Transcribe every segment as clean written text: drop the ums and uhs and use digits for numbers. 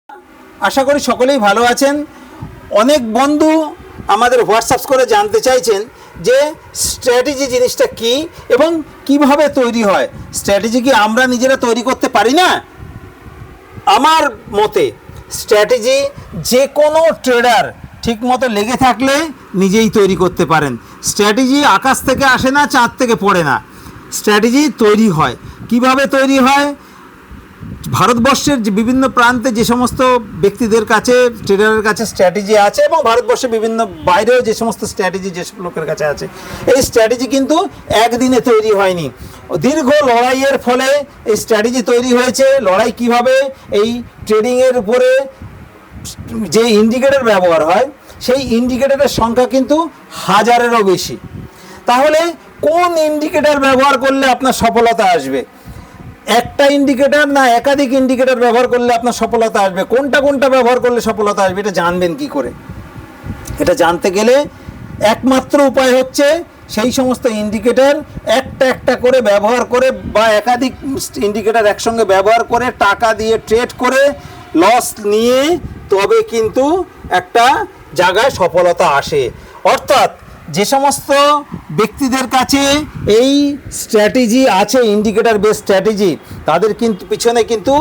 আশা করি সকলেই ভালো আছেন। অনেক বন্ধু আমাদের হোয়াটসঅ্যাপ করে জানতে চাইছেন যে স্ট্র্যাটেজি জিনিসটা কি এবং কিভাবে তৈরি হয়। স্ট্র্যাটেজি কি আমরা নিজেরা তৈরি করতে পারি না? আমার মতে স্ট্র্যাটেজি যে কোনো ট্রেডার ঠিকমতো লেগে থাকলে নিজেই তৈরি করতে পারেন। স্ট্র্যাটেজি আকাশ থেকে আসে না, চাঁদ থেকে পড়ে না, স্ট্র্যাটেজি তৈরি হয়। কিভাবে তৈরি হয়? ভারতবর্ষের যে বিভিন্ন প্রান্তে যে সমস্ত ব্যক্তিদের কাছে, ট্রেডারের কাছে স্ট্র্যাটেজি আছে এবং ভারতবর্ষের বিভিন্ন বাইরেও যে সমস্ত স্ট্র্যাটেজি যেসব লোকের কাছে আছে, এই স্ট্র্যাটেজি কিন্তু একদিনে তৈরি হয়নি। দীর্ঘ লড়াইয়ের ফলে এই স্ট্র্যাটেজি তৈরি হয়েছে। লড়াই কিভাবে? এই ট্রেডিংয়ের উপরে যে ইন্ডিকেটর ব্যবহার হয় সেই ইন্ডিকেটরের সংখ্যা কিন্তু হাজারেরও বেশি। তাহলে কোন ইন্ডিকেটর ব্যবহার করলে আপনার সফলতা আসবে? একটা ইন্ডিকেটর না একাধিক ইন্ডিকেটর ব্যবহার করলে আপনার সফলতা আসবে? কোনটা কোনটা ব্যবহার করলে সফলতা আসবে এটা জানবেন কি করে? এটা জানতে গেলে একমাত্র উপায় হচ্ছে সেই সমস্ত ইন্ডিকেটর একটা একটা করে ব্যবহার করে বা একাধিক ইন্ডিকেটর একসঙ্গে ব্যবহার করে টাকা দিয়ে ট্রেড করে লস নিয়ে তবে কিন্তু একটা জায়গায় সফলতা আসে। অর্থাৎ যে সমস্ত ব্যক্তিদের কাছে এই স্ট্র্যাটেজি আছে, ইন্ডিকেটর বেস স্ট্র্যাটেজি, তাদের কিন্তু পিছনে কিন্তু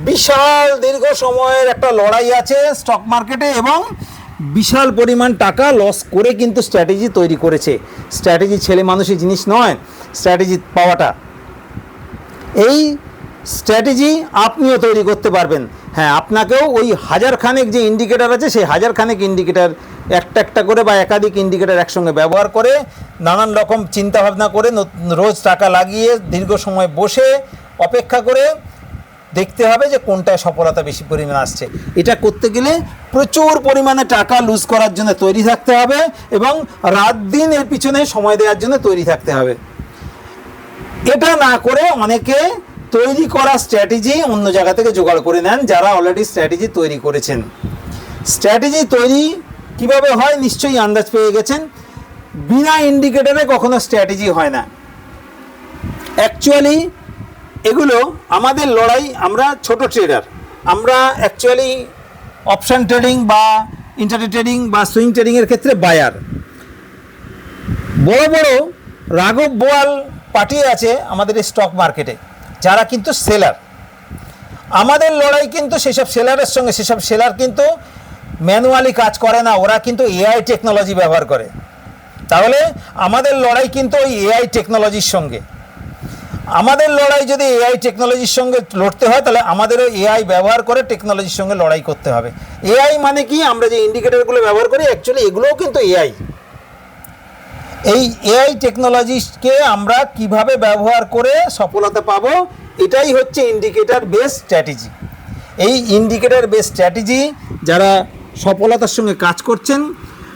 বিশাল দীর্ঘ সময়ের একটা লড়াই আছে স্টক মার্কেটে এবং বিশাল পরিমাণ টাকা লস করে কিন্তু স্ট্র্যাটেজি তৈরি করেছে। স্ট্র্যাটেজি ছেলে মানুষের জিনিস নয়, স্ট্র্যাটেজি পাওয়াটা। এই স্ট্র্যাটেজি আপনিও তৈরি করতে পারবেন। হ্যাঁ, আপনাকেও ওই হাজারখানেক যে ইন্ডিকেটর আছে সেই হাজারখানেক ইন্ডিকেটর একটা একটা করে বা একাধিক ইন্ডিকেটর একসঙ্গে ব্যবহার করে নানান রকম চিন্তাভাবনা করে রোজ টাকা লাগিয়ে দীর্ঘ সময় বসে অপেক্ষা করে দেখতে হবে যে কোনটায় সফলতা বেশি পরিমাণে আসছে। এটা করতে গেলে প্রচুর পরিমাণে টাকা লুজ করার জন্য তৈরি থাকতে হবে এবং রাত দিন এর পিছনে সময় দেওয়ার জন্য তৈরি থাকতে হবে। এটা না করে অনেকে তৈরি করা স্ট্র্যাটেজি অন্য জায়গা থেকে জোগাড় করে নেন, যারা অলরেডি স্ট্র্যাটেজি তৈরি করেছেন। স্ট্র্যাটেজি তৈরি কিভাবে হয় নিশ্চয়ই আন্দাজ পেয়ে গেছেন। বিনা ইন্ডিকেটরে কখনো স্ট্র্যাটেজি হয় না। অ্যাকচুয়ালি এগুলো আমাদের লড়াই। আমরা ছোট ট্রেডার, আমরা অ্যাকচুয়ালি অপশান ট্রেডিং বা ইন্টারডে ট্রেডিং বা সুইং ট্রেডিংয়ের ক্ষেত্রে বায়ার। বড় বড় রাঘব বোয়াল পার্টি আছে আমাদের এই স্টক মার্কেটে, যারা কিন্তু সেলার। আমাদের লড়াই কিন্তু সেসব সেলারের সঙ্গে। সেসব সেলার কিন্তু ম্যানুয়ালি কাজ করে না, ওরা কিন্তু এআই টেকনোলজি ব্যবহার করে। তাহলে আমাদের লড়াই কিন্তু ওই এআই টেকনোলজির সঙ্গে। আমাদের লড়াই যদি এআই টেকনোলজির সঙ্গে লড়তে হয় তাহলে আমাদেরও এআই ব্যবহার করে টেকনোলজির সঙ্গে লড়াই করতে হবে। এআই মানে কি? আমরা যে ইন্ডিকেটরগুলো ব্যবহার করি অ্যাকচুয়ালি এগুলোও কিন্তু এআই। এই এআই টেকনোলজিকে আমরা কিভাবে ব্যবহার করে সফলতা পাবো, এটাই হচ্ছে ইন্ডিকেটর বেস স্ট্র্যাটেজি। এই ইন্ডিকেটর বেস স্ট্র্যাটেজি যারা সফলতার সঙ্গে কাজ করছেন,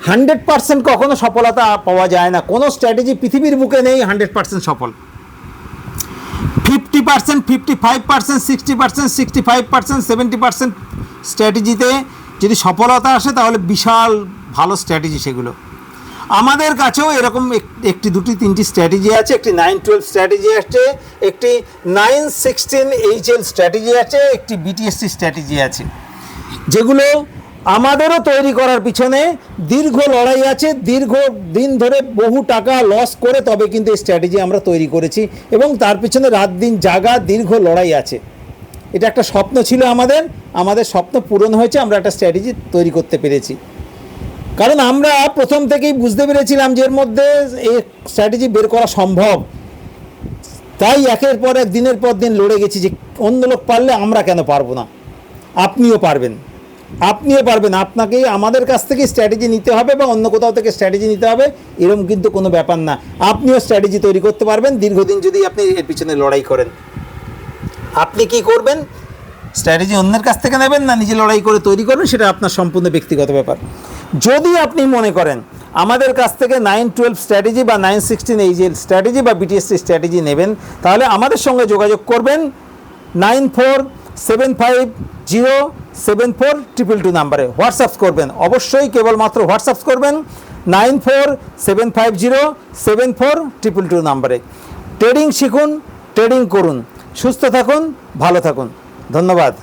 100% কখনো সফলতা পাওয়া যায় না। কোনো স্ট্র্যাটেজি পৃথিবীর বুকে নেই 100% সফল। 50%, 55%, 60%, 65%, 70% স্ট্র্যাটেজিতে যদি সফলতা আসে তাহলে বিশাল ভালো স্ট্র্যাটেজি সেগুলো। আমাদের কাছেও এরকম একটি দুটি তিনটি স্ট্র্যাটেজি আছে। একটি 9-12 স্ট্র্যাটেজি আছে, একটি 9-16 HL স্ট্র্যাটেজি আছে, একটি BTSC স্ট্র্যাটেজি আছে, যেগুলো আমাদেরও তৈরি করার পিছনে দীর্ঘ লড়াই আছে। দীর্ঘ দিন ধরে বহু টাকা লস করে তবে কিন্তু এই স্ট্র্যাটেজি আমরা তৈরি করেছি এবং তার পিছনে রাত দিন জাগা দীর্ঘ লড়াই আছে। এটা একটা স্বপ্ন ছিল আমাদের স্বপ্ন পূরণ হয়েছে। আমরা একটা স্ট্র্যাটেজি তৈরি করতে পেরেছি কারণ আমরা প্রথম থেকেই বুঝতে পেরেছিলাম যে এর মধ্যে এই স্ট্র্যাটেজি বের করা সম্ভব। তাই একের পর এক দিনের পর দিন লড়ে গেছি যে অন্য লোক পারলে আমরা কেন পারবো না। আপনিও পারবেন। আপনাকে আমাদের কাছ থেকে স্ট্র্যাটেজি নিতে হবে বা অন্য কোথাও থেকে স্ট্র্যাটেজি নিতে হবে এরকম কিন্তু কোনো ব্যাপার না। আপনিও স্ট্র্যাটেজি তৈরি করতে পারবেন দীর্ঘদিন যদি আপনি এর পিছনে লড়াই করেন। আপনি কি করবেন? স্ট্র্যাটেজি অন্যের কাছ থেকে নেবেন না নিজে লড়াই করে তৈরি করবেন, সেটা আপনার সম্পূর্ণ ব্যক্তিগত ব্যাপার। যদি আপনি মনে করেন আমাদের কাছ থেকে 9-12 স্ট্র্যাটেজি বা 9-16 HL স্ট্র্যাটেজি বা BTSC স্ট্র্যাটেজি নেবেন তাহলে আমাদের সঙ্গে যোগাযোগ করবেন 9475074222 নাম্বারে হোয়াটসঅ্যাপ করবেন। অবশ্যই কেবলমাত্র হোয়াটসঅ্যাপ করবেন 9475074222 নাম্বারে। ট্রেডিং শিখুন, ট্রেডিং করুন, সুস্থ থাকুন, ভালো থাকুন। ধন্যবাদ।